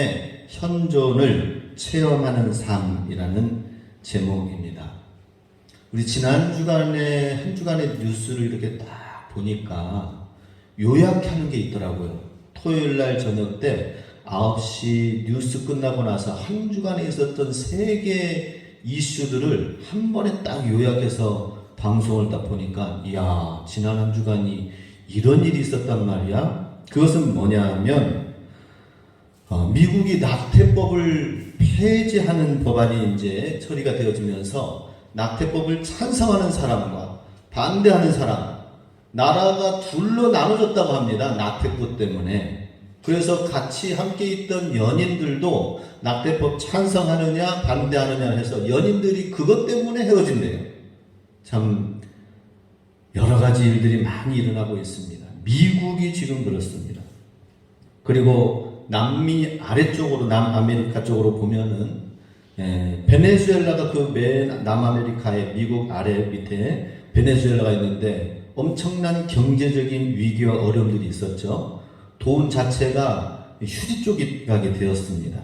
삶의 현존을 체험하는 삶이라는 제목입니다. 우리 지난 주간에 한 주간의 뉴스를 이렇게 딱 보니까 요약하는 게 있더라고요. 토요일 날 저녁 때 9시 뉴스 끝나고 나서 한 주간에 있었던 세계 이슈들을 한 번에 딱 요약해서 방송을 딱 보니까 이야, 지난 한 주간이 이런 일이 있었단 말이야. 그것은 뭐냐면 미국이 낙태법을 폐지하는 법안이 이제 처리가 되어지면서 낙태법을 찬성하는 사람과 반대하는 사람, 나라가 둘로 나눠졌다고 합니다. 낙태법 때문에. 그래서 같이 함께 있던 연인들도 낙태법 찬성하느냐 반대하느냐 해서 연인들이 그것 때문에 헤어진대요. 참 여러 가지 일들이 많이 일어나고 있습니다. 미국이 지금 그렇습니다. 그리고 남미 아래쪽으로 남아메리카 쪽으로 보면은 베네수엘라가 그 맨 남아메리카의 미국 아래 밑에 베네수엘라가 있는데 엄청난 경제적인 위기와 어려움들이 있었죠. 돈 자체가 휴지 쪽이 가게 되었습니다.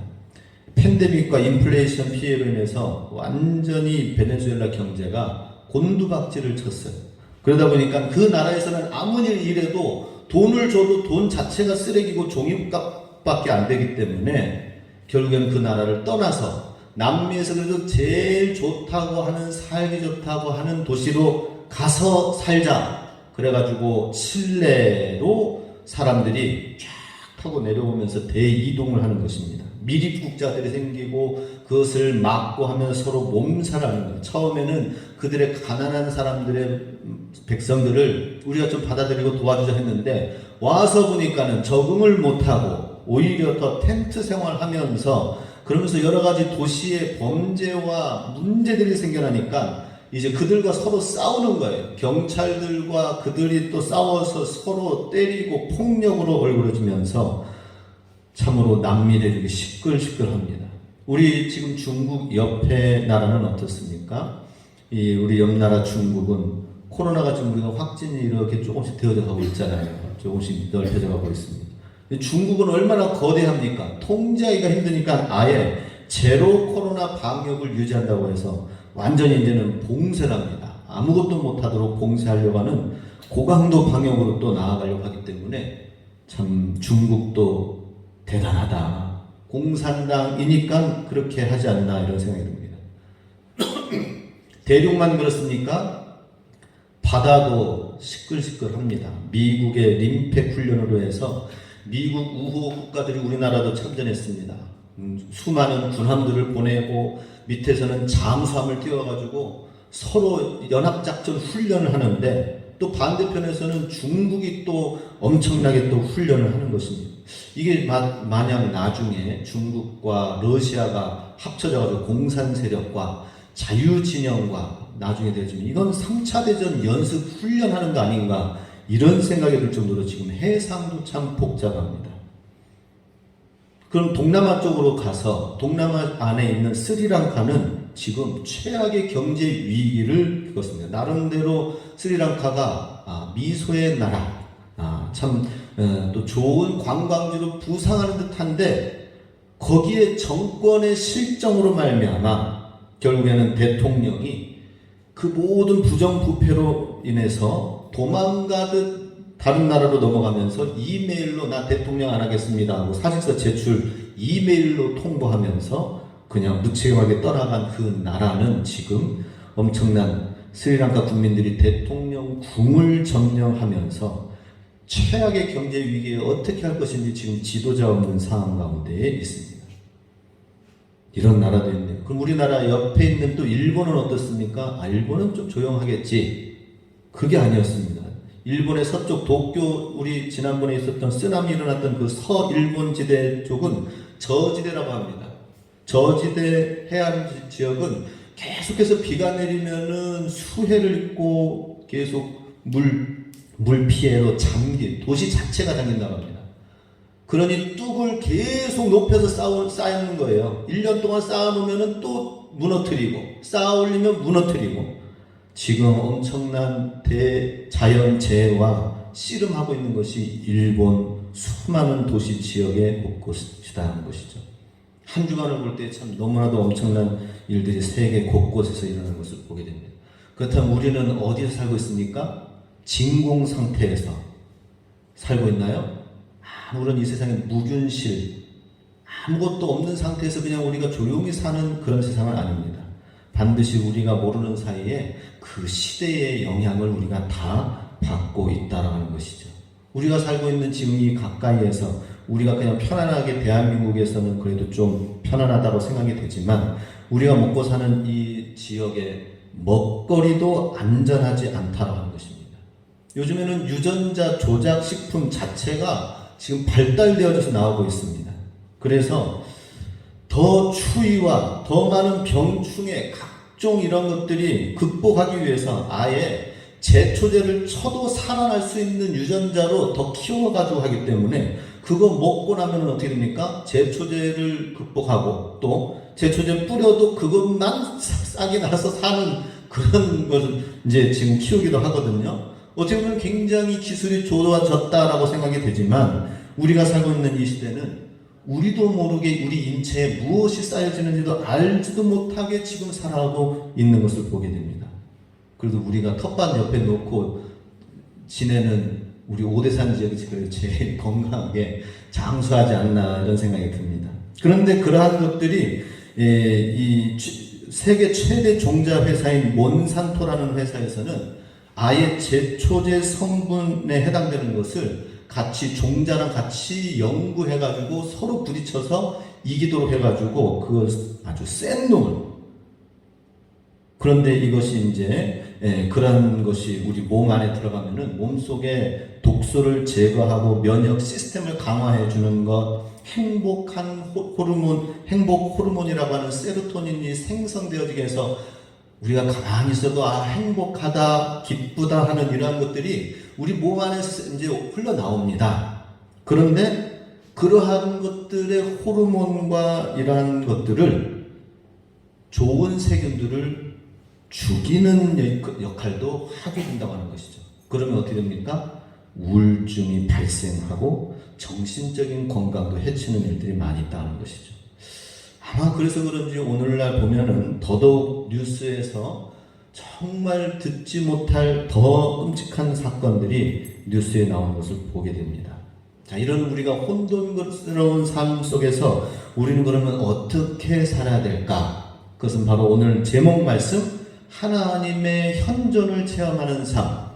팬데믹과 인플레이션 피해로 인해서 완전히 베네수엘라 경제가 곤두박질을 쳤어요. 그러다 보니까 그 나라에서는 아무리 일해도 돈을 줘도 돈 자체가 쓰레기고 종이값밖에 안 되기 때문에 결국엔 그 나라를 떠나서 남미에서 그래도 제일 좋다고 하는, 살기 좋다고 하는 도시로 가서 살자. 그래가지고 칠레로 사람들이 쫙 타고 내려오면서 대이동을 하는 것입니다. 미립국자들이 생기고 그것을 막고 하면서 서로 몸살하는 거예요. 처음에는 그들의 가난한 사람들의 백성들을 우리가 좀 받아들이고 도와주자 했는데 와서 보니까는 적응을 못하고 오히려 더 텐트 생활하면서 그러면서 여러 가지 도시의 범죄와 문제들이 생겨나니까 이제 그들과 서로 싸우는 거예요. 경찰들과 그들이 또 싸워서 서로 때리고 폭력으로 얼굴어지면서 참으로 남미 대륙이 시끌시끌합니다. 우리 지금 중국 옆에 나라는 어떻습니까? 우리 옆 나라 중국은 코로나가 지금 우리가 확진이 이렇게 조금씩 되어져 가고 있잖아요. 조금씩 넓혀져 가고 있습니다. 중국은 얼마나 거대합니까? 통제하기가 힘드니까 아예 제로 코로나 방역을 유지한다고 해서 완전히 이제는 봉쇄를 합니다. 아무것도 못하도록 봉쇄하려고 하는 고강도 방역으로 또 나아가려고 하기 때문에 참 중국도 대단하다. 공산당이니까 그렇게 하지 않나 이런 생각이 듭니다. 대륙만 그렇습니까? 바다도 시끌시끌합니다. 미국의 림팩 훈련으로 해서 미국 우호 국가들이 우리나라도 참전했습니다. 수많은 군함들을 보내고 밑에서는 잠수함을 띄워가지고 서로 연합작전 훈련을 하는데 또 반대편에서는 중국이 또 엄청나게 또 훈련을 하는 것입니다. 이게 만약 나중에 중국과 러시아가 합쳐져가지고 공산 세력과 자유진영과 나중에 되어지면 이건 3차 대전 연습 훈련하는 거 아닌가 이런 생각이 들 정도로 지금 해상도 참 복잡합니다. 그럼 동남아 쪽으로 가서 동남아 안에 있는 스리랑카는 지금 최악의 경제 위기를 겪었습니다. 나름대로 스리랑카가 미소의 나라, 참 또 좋은 관광지로 부상하는 듯한데 거기에 정권의 실정으로 말미암아 결국에는 대통령이 그 모든 부정부패로 인해서 도망가듯 다른 나라로 넘어가면서 이메일로 나 대통령 안 하겠습니다 하고 사직서 제출 이메일로 통보하면서 그냥 무책임하게 떠나간 그 나라는 지금 엄청난 스리랑카 국민들이 대통령 궁을 점령하면서 최악의 경제 위기에 어떻게 할 것인지 지금 지도자 없는 상황 가운데에 있습니다. 이런 나라도 있네요. 그럼 우리나라 옆에 있는 또 일본은 어떻습니까? 일본은 좀 조용하겠지. 그게 아니었습니다. 일본의 서쪽 도쿄, 우리 지난번에 있었던 쓰나미 일어났던 그 서일본 지대 쪽은 저지대라고 합니다. 저지대 해안 지역은 계속해서 비가 내리면은 수해를 입고 계속 물 피해로 도시 자체가 잠긴다고 합니다. 그러니 뚝을 계속 높여서 쌓는 거예요. 1년 동안 쌓아놓으면 또 무너뜨리고 쌓아 올리면 무너뜨리고 지금 엄청난 대자연재해와 씨름하고 있는 것이 일본 수많은 도시 지역의 곳이라는 것이죠. 한 주간을 볼 때 참 너무나도 엄청난 일들이 세계 곳곳에서 일어나는 것을 보게 됩니다. 그렇다면 우리는 어디서 살고 있습니까? 진공 상태에서 살고 있나요? 아무런 이 세상에 무균실, 아무것도 없는 상태에서 그냥 우리가 조용히 사는 그런 세상은 아닙니다. 반드시 우리가 모르는 사이에 그 시대의 영향을 우리가 다 받고 있다는 것이죠. 우리가 살고 있는 지금 이 가까이에서 우리가 그냥 편안하게 대한민국에서는 그래도 좀 편안하다고 생각이 되지만 우리가 먹고 사는 이 지역의 먹거리도 안전하지 않다고 하는 것입니다. 요즘에는 유전자 조작 식품 자체가 지금 발달되어져서 나오고 있습니다. 그래서 더 추위와 더 많은 병충해 각종 이런 것들이 극복하기 위해서 아예 제초제를 쳐도 살아날 수 있는 유전자로 더 키워가지고 하기 때문에 그거 먹고 나면 어떻게 됩니까? 제초제를 극복하고 또 제초제 뿌려도 그것만 싹이 나서 사는 그런 것을 이제 지금 키우기도 하거든요. 어떻게 보면 굉장히 기술이 좋아졌다라고 생각이 되지만 우리가 살고 있는 이 시대는 우리도 모르게 우리 인체에 무엇이 쌓여지는지도 알지도 못하게 지금 살아가고 있는 것을 보게 됩니다. 그래도 우리가 텃밭 옆에 놓고 지내는 우리 오대산 지역이 제일 건강하게 장수하지 않나 이런 생각이 듭니다. 그런데 그러한 것들이 이 세계 최대 종자 회사인 몬산토라는 회사에서는 아예 제초제 성분에 해당되는 것을 같이 종자랑 같이 연구해가지고 서로 부딪혀서 이기도록 해가지고 그걸 아주 센 놈을 그런데 이것이 이제 그런 것이 우리 몸 안에 들어가면은 몸 속에 독소를 제거하고 면역 시스템을 강화해 주는 것, 행복한 호르몬, 행복 호르몬이라고 하는 세로토닌이 생성되어지게 해서 우리가 가만히 있어도 행복하다, 기쁘다 하는 이러한 것들이 우리 몸 안에서 이제 흘러나옵니다. 그런데 그러한 것들의 호르몬과 이러한 것들을 좋은 세균들을 죽이는 역할도 하게 된다고 하는 것이죠. 그러면 어떻게 됩니까? 우울증이 발생하고 정신적인 건강도 해치는 일들이 많이 있다는 것이죠. 아마 그래서 그런지 오늘날 보면은 더더욱 뉴스에서 정말 듣지 못할 더 끔찍한 사건들이 뉴스에 나오는 것을 보게 됩니다. 자, 이런 우리가 혼돈스러운 삶 속에서 우리는 그러면 어떻게 살아야 될까? 그것은 바로 오늘 제목 말씀 하나님의 현존을 체험하는 삶,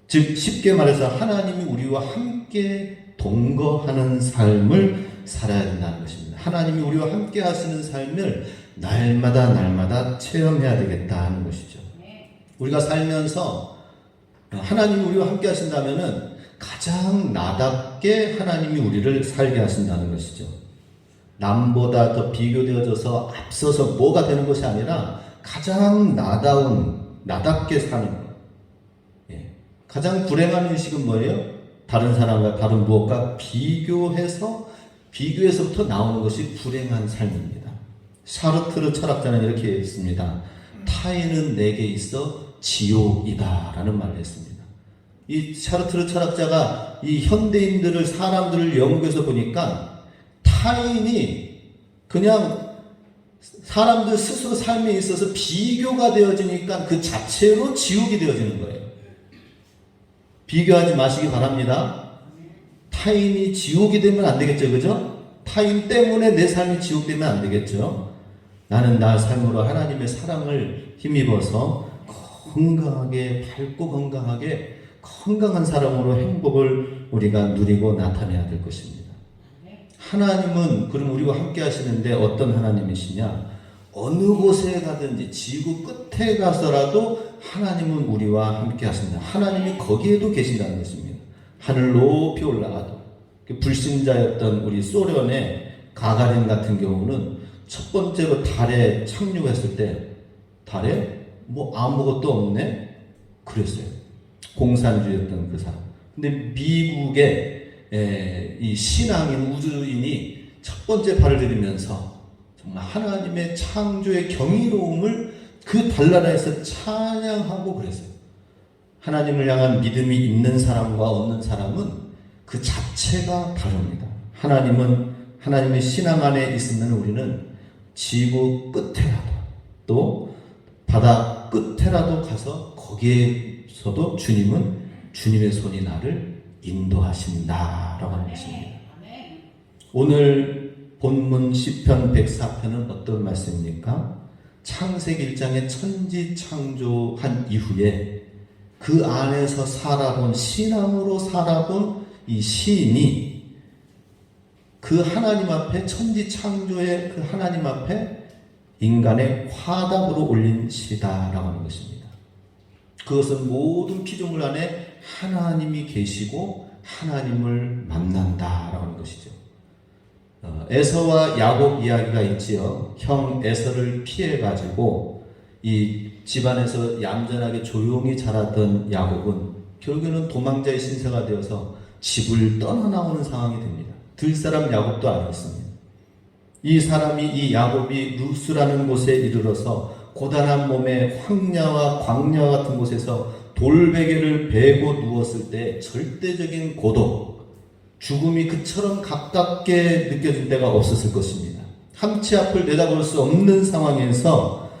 즉 쉽게 말해서 하나님이 우리와 함께 동거하는 삶을 살아야 된다는 것입니다. 하나님이 우리와 함께 하시는 삶을 날마다 체험해야 되겠다 하는 것이죠. 우리가 살면서 하나님이 우리와 함께 하신다면은 가장 나답게 하나님이 우리를 살게 하신다는 것이죠. 남보다 더 비교되어져서 앞서서 뭐가 되는 것이 아니라 가장 나답게 사는 것. 가장 불행한 의식은 뭐예요? 다른 사람과 다른 무엇과 비교해서부터 나오는 것이 불행한 삶입니다. 샤르트르 철학자는 이렇게 했습니다. 타인은 내게 있어 지옥이다 라는 말을 했습니다. 이 샤르트르 철학자가 이 현대인들을 사람들을 연구해서 보니까 타인이 그냥 사람들 스스로 삶에 있어서 비교가 되어지니까 그 자체로 지옥이 되어지는 거예요. 비교하지 마시기 바랍니다. 타인이 지옥이 되면 안 되겠죠, 그죠? 타인 때문에 내 삶이 지옥되면 안 되겠죠. 나는 나 삶으로 하나님의 사랑을 힘입어서 건강하게, 밝고 건강하게, 건강한 사람으로 행복을 우리가 누리고 나타내야 될 것입니다. 하나님은 그럼 우리와 함께 하시는데 어떤 하나님이시냐? 어느 곳에 가든지 지구 끝에 가서라도 하나님은 우리와 함께 하십니다. 하나님이 거기에도 계신다는 것입니다. 하늘 높이 올라가도 불신자였던 우리 소련의 가가린 같은 경우는 첫 번째로 달에 착륙했을 때 달에 뭐 아무것도 없네? 그랬어요. 공산주의였던 그 사람. 근데 미국의 이 신앙인 우주인이 첫 번째 발을 들이면서 정말 하나님의 창조의 경이로움을 그 달나라에서 찬양하고 그랬어요. 하나님을 향한 믿음이 있는 사람과 없는 사람은 그 자체가 다릅니다. 하나님은 하나님의 신앙 안에 있으면 우리는 지구 끝에라도 또 바다 끝에라도 가서 거기에서도 주님은 주님의 손이 나를 인도하신다라고 하는 것입니다. 오늘 본문 시편 104편은 어떤 말씀입니까? 창세기 1장에 천지 창조한 이후에 그 안에서 살아본 신앙으로 살아본 이 시인이 그 하나님 앞에 천지 창조의 그 하나님 앞에 인간의 화답으로 올린 시다라고 하는 것입니다. 그것은 모든 피조물 안에 하나님이 계시고 하나님을 만난다라고 하는 것이죠. 에서와 야곱 이야기가 있지요. 형 에서를 피해가지고 이 집안에서 얌전하게 조용히 자라던 야곱은 결국에는 도망자의 신세가 되어서 집을 떠나나오는 상황이 됩니다. 들사람 야곱도 아니었습니다. 이 사람이 이 야곱이 루스라는 곳에 이르러서 고단한 몸에 황야와 광야 같은 곳에서 돌베개를 베고 누웠을 때 절대적인 고독, 죽음이 그처럼 가깝게 느껴질 때가 없었을 것입니다. 함치 앞을 내다볼 수 없는 상황에서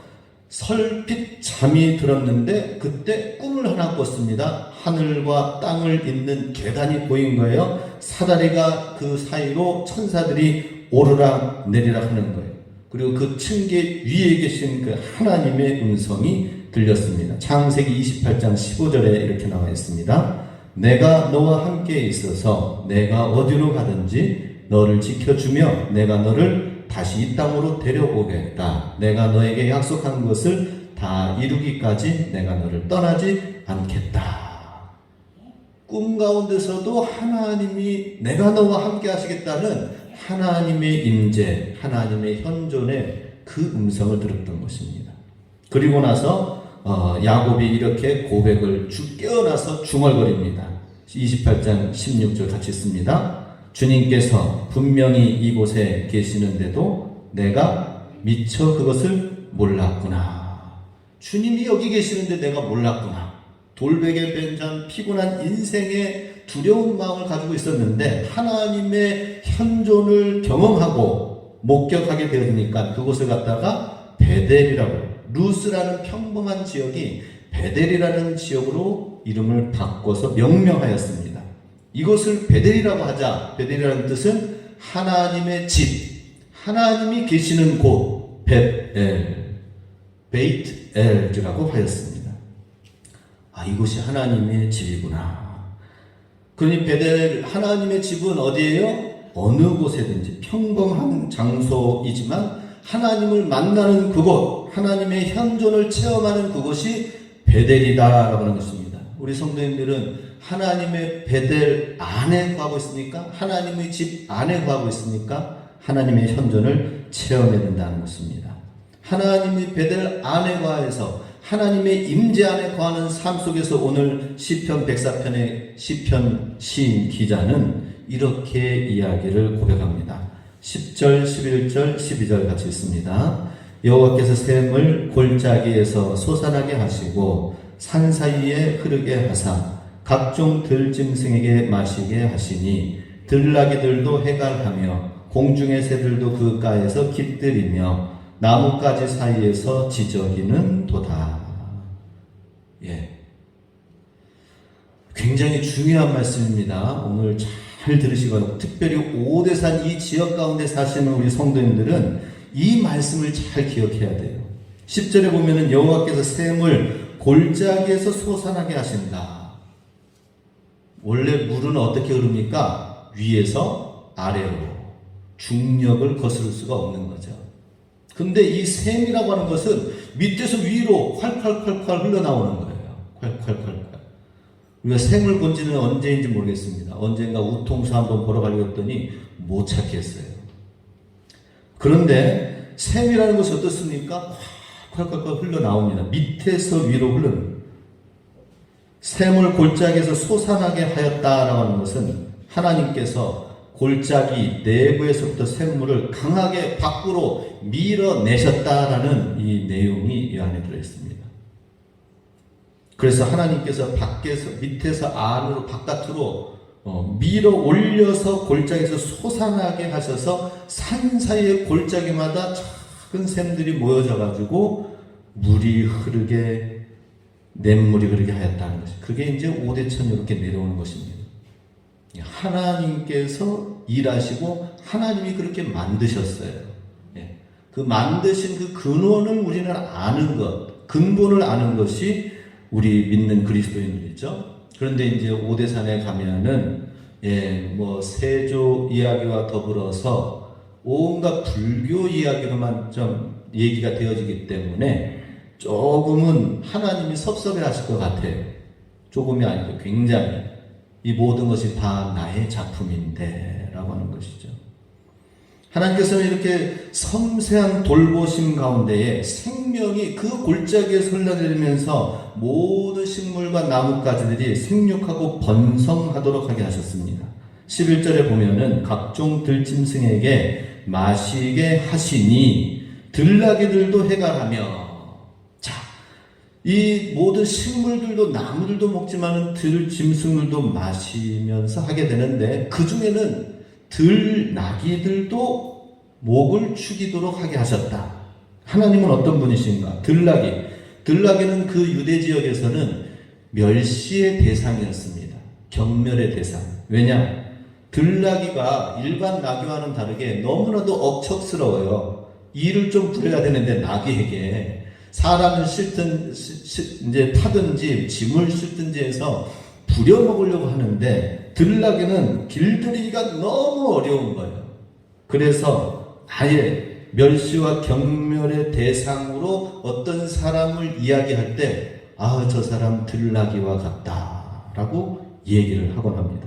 설핏 잠이 들었는데 그때 꿈을 하나 꿨습니다. 하늘과 땅을 잇는 계단이 보인 거예요. 사다리가 그 사이로 천사들이 오르락 내리락 하는 거예요. 그리고 그 층계 위에 계신 그 하나님의 음성이 들렸습니다. 창세기 28장 15절에 이렇게 나와 있습니다. 내가 너와 함께 있어서 내가 어디로 가든지 너를 지켜주며 내가 너를 다시 이 땅으로 데려오겠다. 내가 너에게 약속한 것을 다 이루기까지 내가 너를 떠나지 않겠다. 꿈 가운데서도 하나님이 내가 너와 함께 하시겠다는 하나님의 임재, 하나님의 현존의 그 음성을 들었던 것입니다. 그리고 나서 야곱이 이렇게 고백을 깨어나서 중얼거립니다. 28장 16절 같이 읽습니다. 주님께서 분명히 이곳에 계시는데도 내가 미처 그것을 몰랐구나. 주님이 여기 계시는데 내가 몰랐구나. 돌베개 벤잔 피곤한 인생의 두려운 마음을 가지고 있었는데 하나님의 현존을 경험하고 목격하게 되니까 그곳을 갖다가 베델이라고, 루스라는 평범한 지역이 베델이라는 지역으로 이름을 바꿔서 명명하였습니다. 이곳을 베델이라고 하자, 베델이라는 뜻은 하나님의 집, 하나님이 계시는 곳, 베이트엘이라고 하였습니다. 이곳이 하나님의 집이구나. 그러니 베델, 하나님의 집은 어디예요? 어느 곳에든지 평범한 장소이지만 하나님을 만나는 그곳, 하나님의 현존을 체험하는 그곳이 베델이다라고 하는 것입니다. 우리 성도님들은 하나님의 베델 안에 거하고 있습니까? 하나님의 집 안에 거하고 있습니까? 하나님의 현존을 체험해야 된다는 것입니다. 하나님의 베델 안에 거하여서 하나님의 임재 안에 거하는 삶 속에서 오늘 시편 104편의 시편 시인 기자는 이렇게 이야기를 고백합니다. 10절, 11절, 12절 같이 읽습니다. 여호와께서 샘을 골짜기에서 솟아나게 하시고 산 사이에 흐르게 하사 각종 들짐승에게 마시게 하시니 들나귀들도 해갈하며 공중의 새들도 그 가에서 깃들이며 나뭇가지 사이에서 지저귀는 도다. 굉장히 중요한 말씀입니다. 오늘 잘 들으시고 특별히 오대산 이 지역 가운데 사시는 우리 성도님들은 이 말씀을 잘 기억해야 돼요. 10절에 보면은 여호와께서 샘을 골짜기에서 솟아나게 하신다. 원래 물은 어떻게 흐릅니까? 위에서 아래로 중력을 거스를 수가 없는 거죠. 근데 이 샘이라고 하는 것은 밑에서 위로 콸콸콸콸 흘러나오는 거예요. 콸콸콸콸. 우리가 샘을 본 지는 언제인지 모르겠습니다. 언젠가 우통수 한번 보러 가려고 했더니 못 찾겠어요. 그런데 샘이라는 것이 어떻습니까? 콸콸콸 흘러나옵니다. 밑에서 위로 흐르는. 샘을 골짜기에서 솟아나게 하였다라고 하는 것은 하나님께서 골짜기 내부에서부터 샘물을 강하게 밖으로 밀어내셨다라는 이 내용이 이 안에 들어있습니다. 그래서 하나님께서 밖에서, 밑에서 안으로, 바깥으로 밀어 올려서 골짜기에서 솟아나게 하셔서 산 사이의 골짜기마다 작은 샘들이 모여져 가지고 물이 흐르게, 냇물이 흐르게 하였다는 것이, 그게 이제 오대천 이렇게 내려오는 것입니다. 하나님께서 일하시고 하나님이 그렇게 만드셨어요. 그 만드신 그 근원을 우리는 아는 것, 근본을 아는 것이 우리 믿는 그리스도인들이죠. 그런데 이제 오대산에 가면은 세조 이야기와 더불어서 온갖 불교 이야기로만 좀 얘기가 되어지기 때문에 조금은 하나님이 섭섭해 하실 것 같아요. 조금이 아니고 굉장히 이 모든 것이 다 나의 작품인데 라고 하는 것이죠. 하나님께서는 이렇게 섬세한 돌보심 가운데에 생명이 그 골짜기에서 흘러내리면서 모든 식물과 나뭇가지들이 생육하고 번성하도록 하게 하셨습니다. 11절에 보면은 각종 들짐승에게 마시게 하시니 들나귀들도 해갈하며, 이 모든 식물들도 나무들도 먹지만은 들짐승들도 마시면서 하게 되는데, 그 중에는 들나귀들도 목을 축이도록 하게 하셨다. 하나님은 어떤 분이신가? 들나귀는 그 유대 지역에서는 멸시의 대상이었습니다. 경멸의 대상. 왜냐? 들나귀가 일반 나귀와는 다르게 너무나도 억척스러워요. 일을 좀 부려야 되는데 나귀에게 사람을 이제 타든지 짐을 싣든지 해서 부려먹으려고 하는데, 들나귀는 길들이기가 너무 어려운 거예요. 그래서 아예 멸시와 경멸의 대상으로 어떤 사람을 이야기할 때, 저 사람 들나귀와 같다라고 얘기를 하곤 합니다.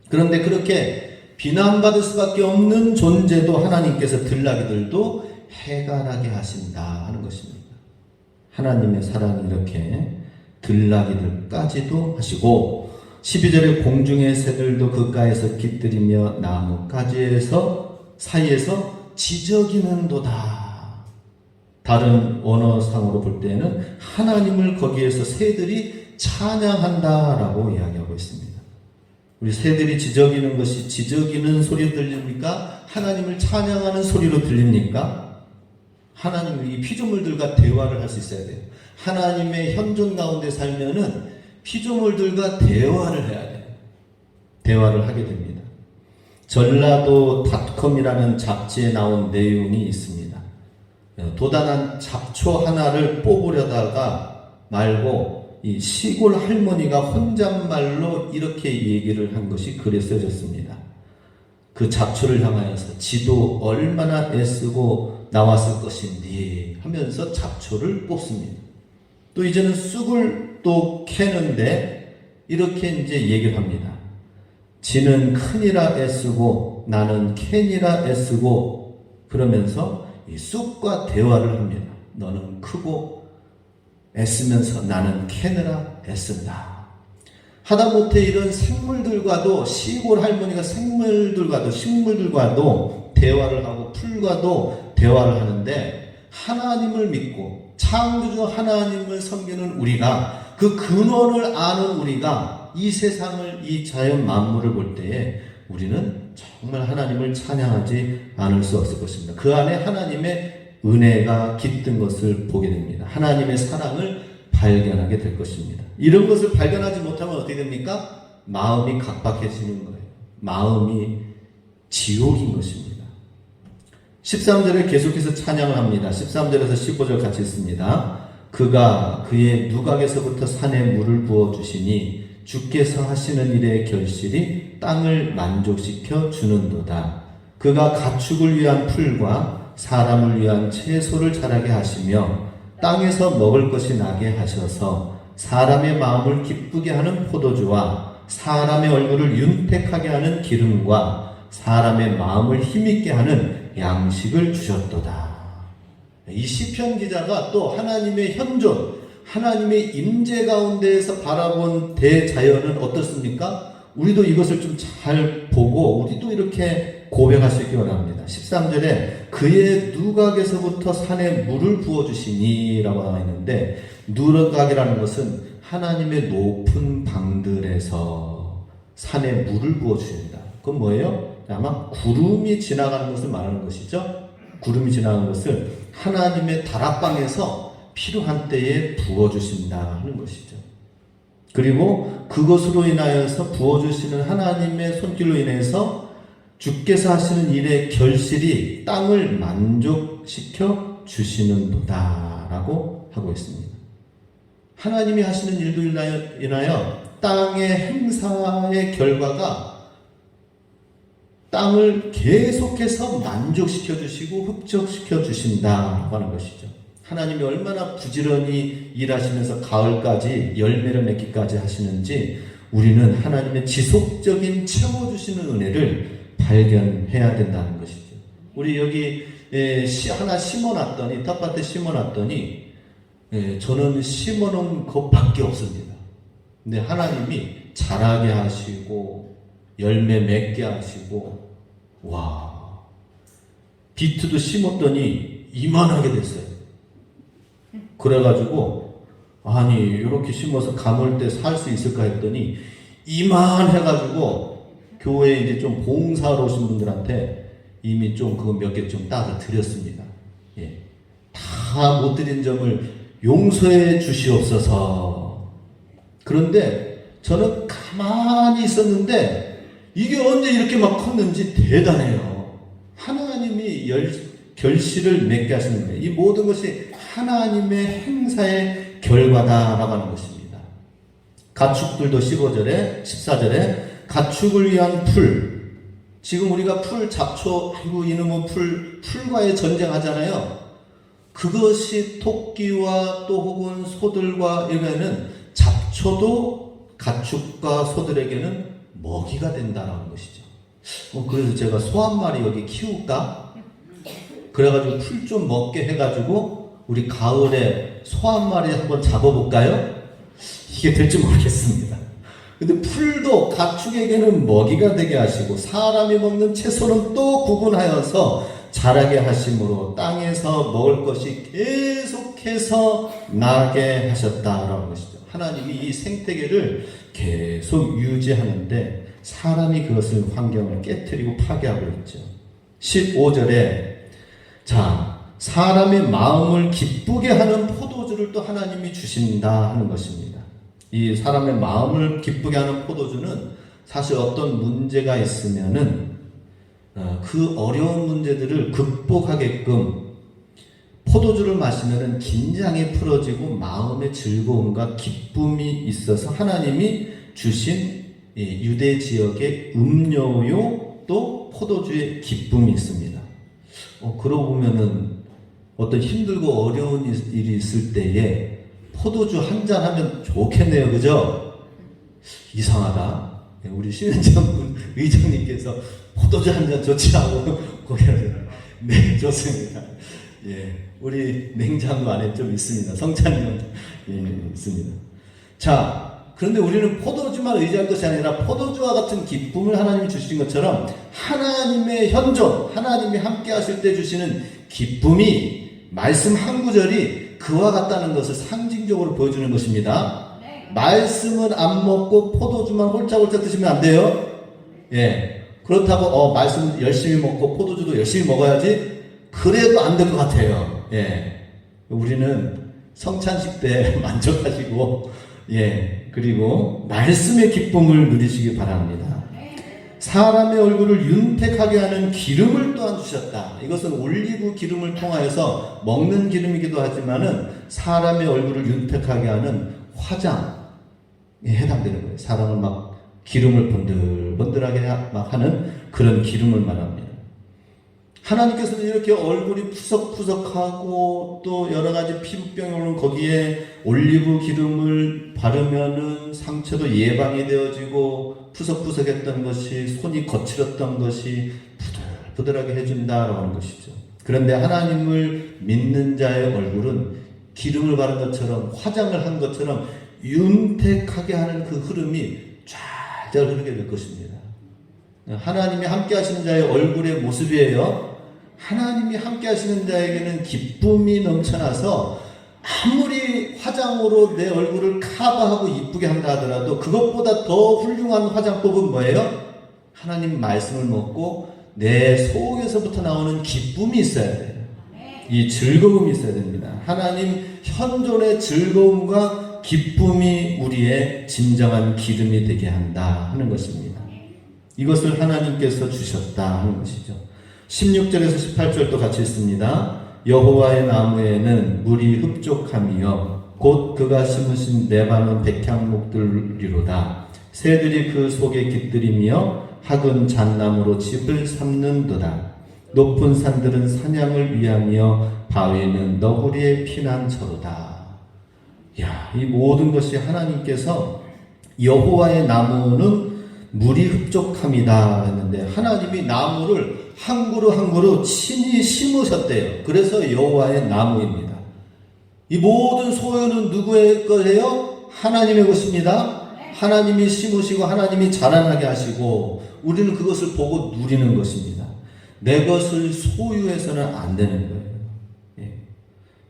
그런데 그렇게 비난받을 수밖에 없는 존재도 하나님께서 들나귀들도 해갈하게 하신다 하는 것입니다. 하나님의 사랑이 이렇게 들나귀들까지도 하시고, 12절에 공중의 새들도 그가에서 깃들이며 나뭇가지에서 사이에서 지저귀는도다. 다른 언어상으로 볼 때는 하나님을 거기에서 새들이 찬양한다라고 이야기하고 있습니다. 우리 새들이 지저귀는 것이 지저귀는 소리로 들립니까? 하나님을 찬양하는 소리로 들립니까? 하나님, 이 피조물들과 대화를 할 수 있어야 돼요. 하나님의 현존 가운데 살면은 피조물들과 대화를 해야 돼요. 대화를 하게 됩니다. 전라도닷컴이라는 잡지에 나온 내용이 있습니다. 도단한 잡초 하나를 뽑으려다가 말고 이 시골 할머니가 혼잣말로 이렇게 얘기를 한 것이 글에 써졌습니다. 그 잡초를 향하여서 지도 얼마나 애쓰고 나왔을 것인지 하면서 잡초를 뽑습니다. 또 이제는 쑥을 또 캐는데 이렇게 이제 얘기를 합니다. 지는 크니라 애쓰고 나는 캐니라 애쓰고, 그러면서 이 쑥과 대화를 합니다. 너는 크고 애쓰면서 나는 캐느라 애쓴다. 하다못해 이런 생물들과도, 시골 할머니가 생물들과도 식물들과도 대화를 하고 풀과도 대화를 하는데, 하나님을 믿고 창조주 하나님을 섬기는 우리가, 그 근원을 아는 우리가 이 세상을, 이 자연 만물을 볼 때에 우리는 정말 하나님을 찬양하지 않을 수 없을 것입니다. 그 안에 하나님의 은혜가 깃든 것을 보게 됩니다. 하나님의 사랑을 발견하게 될 것입니다. 이런 것을 발견하지 못하면 어떻게 됩니까? 마음이 각박해지는 거예요. 마음이 지옥인 것입니다. 13절에 계속해서 찬양을 합니다. 13절에서 15절 같이 있습니다. 그가 그의 누각에서부터 산에 물을 부어주시니 주께서 하시는 일의 결실이 땅을 만족시켜 주는도다. 그가 가축을 위한 풀과 사람을 위한 채소를 자라게 하시며 땅에서 먹을 것이 나게 하셔서 사람의 마음을 기쁘게 하는 포도주와 사람의 얼굴을 윤택하게 하는 기름과 사람의 마음을 힘있게 하는 양식을 주셨도다. 이 시편 기자가 또 하나님의 현존, 하나님의 임재 가운데에서 바라본 대자연은 어떻습니까? 우리도 이것을 좀 잘 보고 우리도 이렇게 고백할 수 있기 원합니다. 13절에 그의 누각에서부터 산에 물을 부어주시니 라고 나와 있는데, 누각이라는 것은 하나님의 높은 방들에서 산에 물을 부어 주신다. 그건 뭐예요? 아마 구름이 지나가는 것을 말하는 것이죠. 구름이 지나가는 것을 하나님의 다락방에서 필요한 때에 부어주신다 하는 것이죠. 그리고 그것으로 인하여서 부어주시는 하나님의 손길로 인해서 주께서 하시는 일의 결실이 땅을 만족시켜 주시는도다라고 하고 있습니다. 하나님이 하시는 일도 인하여 땅의 행사의 결과가 땅을 계속해서 만족시켜 주시고 흡족시켜 주신다라고 하는 것이죠. 하나님이 얼마나 부지런히 일하시면서 가을까지 열매를 맺기까지 하시는지 우리는 하나님의 지속적인 채워주시는 은혜를 발견해야 된다는 것이죠. 우리 여기 하나 심어놨더니, 텃밭에 심어놨더니 저는 심어놓은 것밖에 없습니다. 근데 하나님이 자라게 하시고 열매 맺게 하시고, 와, 비트도 심었더니 이만하게 됐어요. 그래가지고 아니 이렇게 심어서 감을 때 살 수 있을까 했더니 이만해가지고 교회에 이제 좀 봉사하러 오신 분들한테 이미 좀 그거 몇 개 좀 따서 드렸습니다. 예. 다 못 드린 점을 용서해 주시옵소서. 그런데 저는 가만히 있었는데 이게 언제 이렇게 막 컸는지 대단해요. 하나님이 결실을 맺게 하시는 거예요. 이 모든 것이 하나님의 행사의 결과다라고 하는 것입니다. 가축들도 15절에 14절에 가축을 위한 풀, 지금 우리가 풀 잡초, 아이고 이놈은 풀과의 전쟁하잖아요. 그것이 토끼와 또 혹은 소들과 이러면은 잡초도 가축과 소들에게는 먹이가 된다라는 것이죠. 그래서 제가 소 한 마리 여기 키울까? 그래가지고 풀 좀 먹게 해가지고 우리 가을에 소 한 마리 한번 잡아볼까요? 이게 될지 모르겠습니다. 근데 풀도 가축에게는 먹이가 되게 하시고 사람이 먹는 채소는 또 구분하여서 자라게 하심으로 땅에서 먹을 것이 계속해서 나게 하셨다라는 것이죠. 하나님이 이 생태계를 계속 유지하는데 사람이 그것을 환경을 깨트리고 파괴하고 있죠. 15절에 자, 사람의 마음을 기쁘게 하는 포도주를 또 하나님이 주신다 하는 것입니다. 이 사람의 마음을 기쁘게 하는 포도주는 사실 어떤 문제가 있으면은 그 어려운 문제들을 극복하게끔 포도주를 마시면은 긴장이 풀어지고 마음의 즐거움과 기쁨이 있어서 하나님이 주신 유대 지역의 음료요 또 포도주의 기쁨이 있습니다. 그러고 보면은 어떤 힘들고 어려운 일이 있을 때에 포도주 한 잔 하면 좋겠네요. 그죠? 이상하다. 우리 신현정 의장님께서 포도주 한 잔 좋지 하고 거기를 네, 좋습니다. 예, 우리 냉장고 안에 좀 있습니다. 성찬이는 있습니다. 자, 그런데 우리는 포도주만 의지할 것이 아니라 포도주와 같은 기쁨을 하나님이 주신 것처럼 하나님의 현존, 하나님이 함께 하실 때 주시는 기쁨이 말씀 한 구절이 그와 같다는 것을 상징적으로 보여주는 것입니다. 말씀은 안 먹고 포도주만 홀짝홀짝 드시면 안 돼요. 예. 그렇다고 말씀 열심히 먹고 포도주도 열심히 먹어야지 그래도 안 될 것 같아요. 예. 우리는 성찬식 때 만족하시고 예. 그리고 말씀의 기쁨을 누리시기 바랍니다. 사람의 얼굴을 윤택하게 하는 기름을 또한 주셨다. 이것은 올리브 기름을 통하여서 먹는 기름이기도 하지만은 사람의 얼굴을 윤택하게 하는 화장에 해당되는 거예요. 사람을 막 기름을 번들번들하게 막 하는 그런 기름을 말합니다. 하나님께서는 이렇게 얼굴이 푸석푸석하고 또 여러 가지 피부병이 오는 거기에 올리브 기름을 바르면은 상처도 예방이 되어지고 푸석푸석했던 것이 손이 거칠었던 것이 부들부들하게 해준다라고 하는 것이죠. 그런데 하나님을 믿는 자의 얼굴은 기름을 바른 것처럼 화장을 한 것처럼 윤택하게 하는 그 흐름이 쫙 흐르게 될 것입니다. 하나님이 함께 하시는 자의 얼굴의 모습이에요. 하나님이 함께 하시는 자에게는 기쁨이 넘쳐나서 아무리 화장으로 내 얼굴을 커버하고 이쁘게 한다 하더라도 그것보다 더 훌륭한 화장법은 뭐예요? 하나님 말씀을 먹고 내 속에서부터 나오는 기쁨이 있어야 돼요. 이 즐거움이 있어야 됩니다. 하나님 현존의 즐거움과 기쁨이 우리의 진정한 기름이 되게 한다 하는 것입니다. 이것을 하나님께서 주셨다 하는 것이죠. 16절에서 18절도 같이 있습니다. 여호와의 나무에는 물이 흡족하며 곧 그가 심으신 레바논 백향목들이로다. 새들이 그 속에 깃들이며 학은 잣나무로 집을 삼는도다. 높은 산들은 사냥을 위하며 바위는 너구리의 피난처로다. 야, 이 모든 것이 하나님께서 여호와의 나무는 물이 흡족함이다 했는데 하나님이 나무를 한 그루 한 그루 친히 심으셨대요. 그래서 여호와의 나무입니다. 이 모든 소유는 누구의 거예요? 하나님의 것입니다. 하나님이 심으시고 하나님이 자라나게 하시고 우리는 그것을 보고 누리는 것입니다. 내 것을 소유해서는 안 되는 거예요.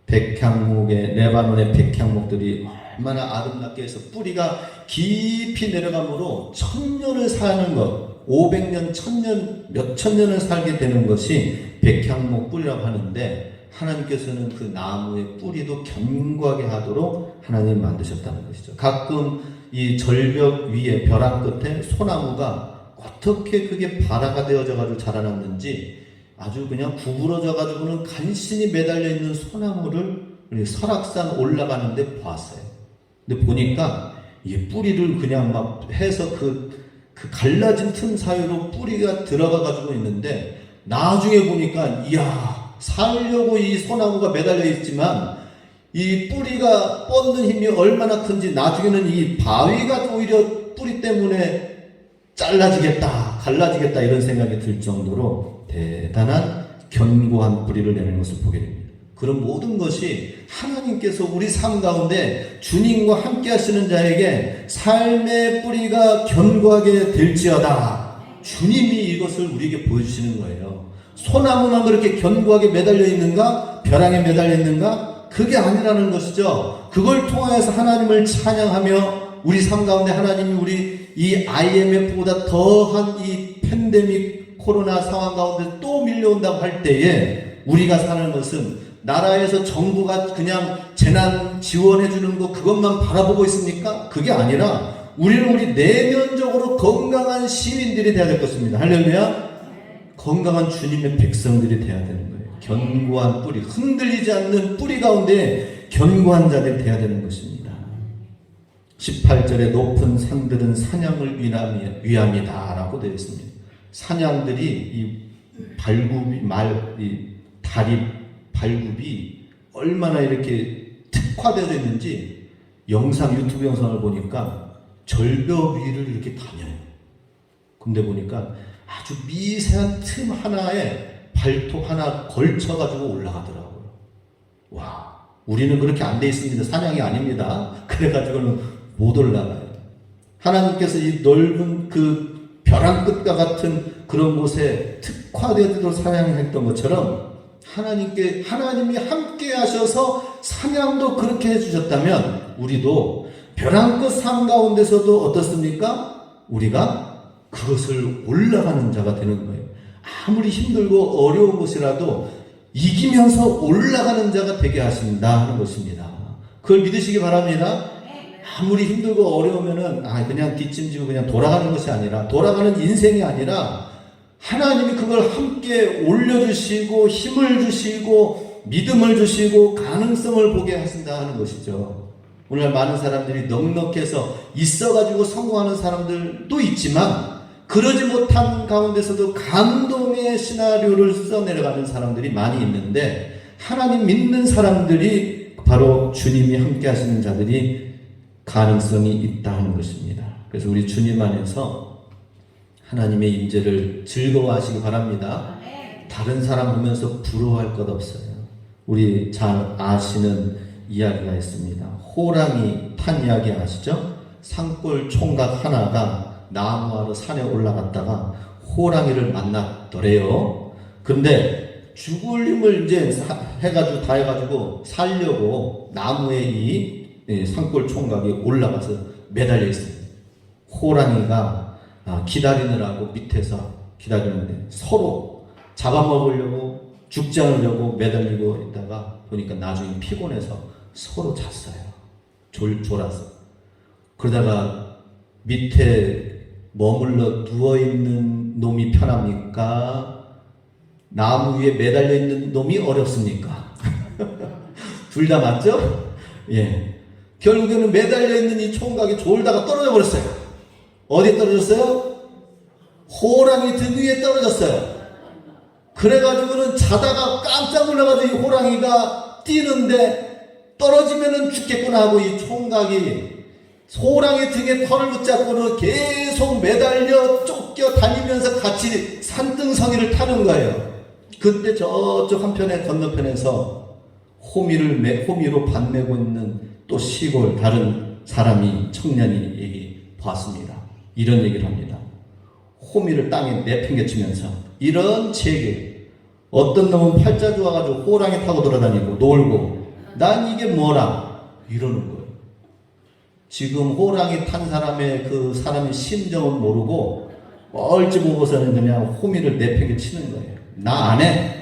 백향목의 레바논의 백향목들이 얼마나 아름답게 해서 뿌리가 깊이 내려가므로 1000년을 사는 것, 500년, 1000년, 몇천 년을 살게 되는 것이 백향목 뿌리라고 하는데 하나님께서는 그 나무의 뿌리도 견고하게 하도록 하나님 만드셨다는 것이죠. 가끔 이 절벽 위에 벼랑 끝에 소나무가 어떻게 그게 발화가 되어져 가지고 자라났는지 아주 그냥 구부러져 가지고는 간신히 매달려 있는 소나무를 설악산 올라가는데 보았어요. 근데 보니까 이 뿌리를 그냥 막 해서 그 갈라진 틈 사이로 뿌리가 들어가 가지고 있는데 나중에 보니까 이야, 살려고 이 소나무가 매달려 있지만 이 뿌리가 뻗는 힘이 얼마나 큰지 나중에는 이 바위가 오히려 뿌리 때문에 잘라지겠다, 갈라지겠다 이런 생각이 들 정도로 대단한 견고한 뿌리를 내는 것을 보게 됩니다. 그런 모든 것이 하나님께서 우리 삶 가운데 주님과 함께 하시는 자에게 삶의 뿌리가 견고하게 될지어다. 주님이 이것을 우리에게 보여주시는 거예요. 소나무만 그렇게 견고하게 매달려 있는가? 벼랑에 매달려 있는가? 그게 아니라는 것이죠. 그걸 통하여서 하나님을 찬양하며 우리 삶 가운데 하나님이 우리 이 IMF보다 더한 이 팬데믹 코로나 상황 가운데 또 밀려온다고 할 때에 우리가 사는 것은 나라에서 정부가 그냥 재난 지원해 주는 거 그것만 바라보고 있습니까? 그게 아니라 우리는 우리 내면적으로 건강한 시민들이 되어야 될 것입니다. 할렐루야. 건강한 주님의 백성들이 되어야 되는 거예요. 견고한 뿌리, 흔들리지 않는 뿌리 가운데 견고한 자들이 되어야 되는 것입니다. 18절에 높은 산들은 사냥을 위함이다 라고 되어 있습니다. 사냥들이 이 발굽이 다리 발굽이 얼마나 이렇게 특화되어 있는지 영상 유튜브 영상을 보니까 절벽 위를 이렇게 다녀요. 근데 보니까 아주 미세한 틈 하나에 발톱 하나 걸쳐가지고 올라가더라고요. 와, 우리는 그렇게 안 돼 있습니다. 사냥이 아닙니다. 그래가지고는 못 올라가요. 하나님께서 이 넓은 그 벼랑 끝과 같은 그런 곳에 특화되도록 사냥했던 것처럼 하나님이 함께 하셔서 사냥도 그렇게 해주셨다면 우리도 벼랑 끝 삶 가운데서도 어떻습니까? 우리가 그것을 올라가는 자가 되는 거예요. 아무리 힘들고 어려운 것이라도 이기면서 올라가는 자가 되게 하신다 하는 것입니다. 그걸 믿으시기 바랍니다. 아무리 힘들고 어려우면은 그냥 뒷짐지고 그냥 돌아가는 것이 아니라 돌아가는 인생이 아니라 하나님이 그걸 함께 올려주시고 힘을 주시고 믿음을 주시고 가능성을 보게 하신다 하는 것이죠. 오늘 많은 사람들이 넉넉해서 있어가지고 성공하는 사람들도 있지만 그러지 못한 가운데서도 감동의 시나리오를 써내려가는 사람들이 많이 있는데 하나님 믿는 사람들이 바로 주님이 함께 하시는 자들이 가능성이 있다 하는 것입니다. 그래서 우리 주님 안에서 하나님의 임재를 즐거워하시기 바랍니다. 다른 사람 보면서 부러워할 것 없어요. 우리 잘 아시는 이야기가 있습니다. 호랑이 탄 이야기 아시죠? 산골 총각 하나가 나무하러 산에 올라갔다가 호랑이를 만났더래요. 근데 죽을 힘을 이제 해가지고 다 해가지고 살려고 나무에 이 산골 총각이 올라가서 매달려 있어요. 호랑이가 기다리느라고 밑에서 기다리는데 서로 잡아먹으려고 죽지 않으려고 매달리고 있다가 보니까 나중에 피곤해서 서로 잤어요. 졸았어. 그러다가 밑에 머물러 누워있는 놈이 편합니까? 나무 위에 매달려 있는 놈이 어렵습니까? 둘 다 맞죠? 예. 결국에는 매달려 있는 이 총각이 졸다가 떨어져 버렸어요. 어디 떨어졌어요? 호랑이 등 위에 떨어졌어요. 그래가지고는 자다가 깜짝 놀라가지고 이 호랑이가 뛰는데 떨어지면은 죽겠구나 하고 이 총각이 호랑이 등에 털을 붙잡고는 계속 매달려 쫓겨 다니면서 같이 산등성이를 타는 거예요. 그때 저쪽 한편에 건너편에서 호미로 반매고 있는 또 시골 다른 사람이 청년이 봤습니다. 이런 얘기를 합니다. 호미를 땅에 내팽개치면서 이런 체계, 어떤 놈은 팔자 좋아가지고 호랑이 타고 돌아다니고 놀고 난 이게 뭐라 이러는 거예요. 지금 호랑이 탄 사람의 그 사람의 심정은 모르고 멀찌 보고서는 그냥 호미를 내팽개치는 거예요. 나 안 해.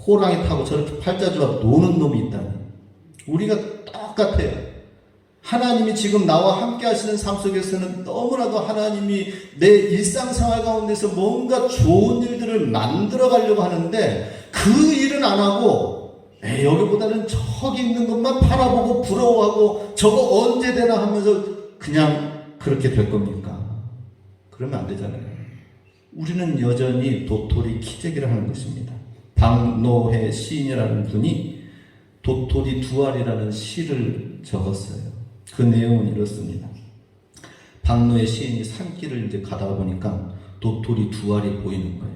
호랑이 타고 저렇게 팔자 좋아 노는 놈이 있다니. 우리가 똑같아요. 하나님이 지금 나와 함께 하시는 삶 속에서는 너무나도 하나님이 내 일상생활 가운데서 뭔가 좋은 일들을 만들어 가려고 하는데 그 일은 안 하고 여기보다는 저기 있는 것만 바라보고 부러워하고 저거 언제 되나 하면서 그냥 그렇게 될 겁니까? 그러면 안 되잖아요. 우리는 여전히 도토리 키재기를 하는 것입니다. 박노해 시인이라는 분이 도토리 두 알이라는 시를 적었어요. 그 내용은 이렇습니다. 박노해 시인이 산길을 이제 가다 보니까 도토리 두 알이 보이는 거예요.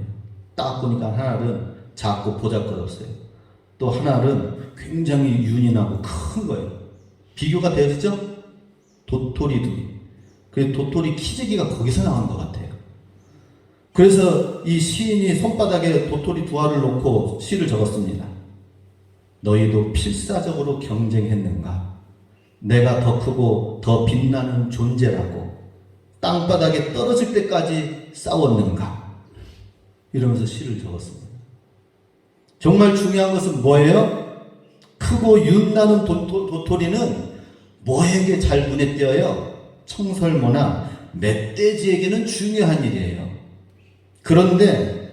딱 보니까 하나는 작고 보잘것없어요. 또 하나는 굉장히 윤이나고 큰 거예요. 비교가 되죠? 도토리 둘이. 그 도토리 키재기가 거기서 나온 것 같아요. 그래서 이 시인이 손바닥에 도토리 두 알을 놓고 시를 적었습니다. 너희도 필사적으로 경쟁했는가? 내가 더 크고 더 빛나는 존재라고 땅바닥에 떨어질 때까지 싸웠는가? 이러면서 시를 적었습니다. 정말 중요한 것은 뭐예요? 크고 윤나는 도토리는 뭐에게 잘 눈에 띄어요? 청설모나 멧돼지에게는 중요한 일이에요. 그런데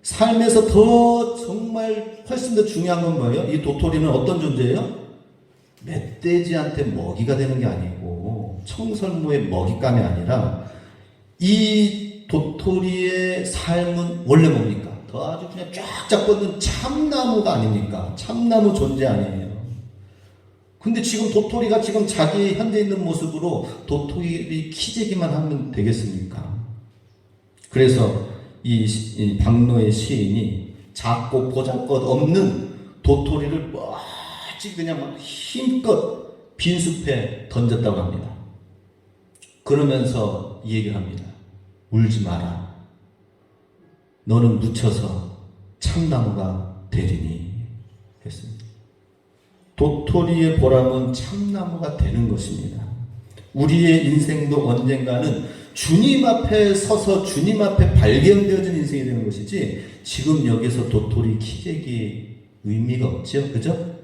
삶에서 더 정말 훨씬 더 중요한 건 뭐예요? 이 도토리는 어떤 존재예요? 멧돼지한테 먹이가 되는 게 아니고 청설모의 먹잇감이 아니라 이 도토리의 삶은 원래 뭡니까? 더 아주 그냥 쫙쫙 뻗는 참나무가 아닙니까? 참나무 존재 아니에요. 근데 지금 도토리가 지금 자기 현재 있는 모습으로 도토리 키재기만 하면 되겠습니까? 그래서 이 박노해 시인이 작고 보잘것없는 도토리를 멋지 그냥 막 힘껏 빈숲에 던졌다고 합니다. 그러면서 이 얘기를 합니다. 울지 마라. 너는 묻혀서 참나무가 되리니 했습니다. 도토리의 보람은 참나무가 되는 것입니다. 우리의 인생도 언젠가는 주님 앞에 서서 주님 앞에 발견되어진 인생이 되는 것이지 지금 여기서 도토리 키재기 의미가 없죠. 그죠?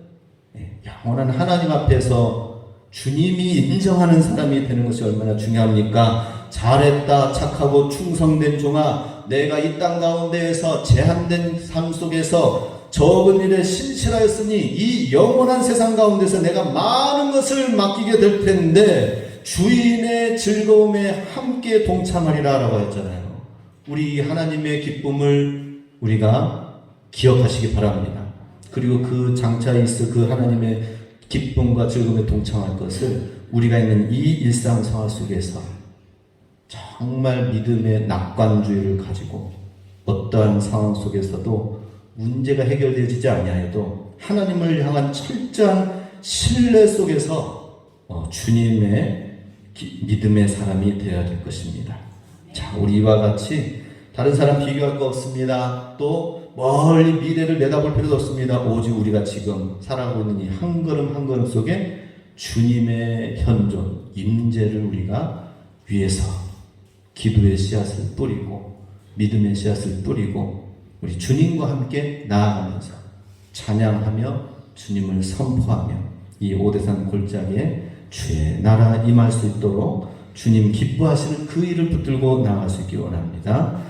영원한 하나님 앞에서 주님이 인정하는 사람이 되는 것이 얼마나 중요합니까? 잘했다 착하고 충성된 종아, 내가 이 땅 가운데에서 제한된 삶 속에서 적은 일에 신실하였으니 이 영원한 세상 가운데서 내가 많은 것을 맡기게 될 텐데 주인의 즐거움에 함께 동참하리라 라고 했잖아요. 우리 하나님의 기쁨을 우리가 기억하시기 바랍니다. 그리고 그 장차 있을 그 하나님의 기쁨과 즐거움에 동참할 것을 우리가 있는 이 일상생활 속에서 정말 믿음의 낙관주의를 가지고 어떠한 상황 속에서도 문제가 해결되지 아니하여도 하나님을 향한 철저한 신뢰 속에서 주님의 믿음의 사람이 되어야 될 것입니다. 자, 우리 이와 같이 다른 사람 비교할 거 없습니다. 또 멀리 미래를 내다볼 필요도 없습니다. 오직 우리가 지금 살아가고 있는 이 한 걸음 한 걸음 속에 주님의 현존, 임재를 우리가 위해서 기도의 씨앗을 뿌리고 믿음의 씨앗을 뿌리고 우리 주님과 함께 나아가면서 찬양하며 주님을 선포하며 이 오대산 골짜기에 주의 나라 임할 수 있도록 주님 기뻐하시는 그 일을 붙들고 나아갈 수 있기 원합니다.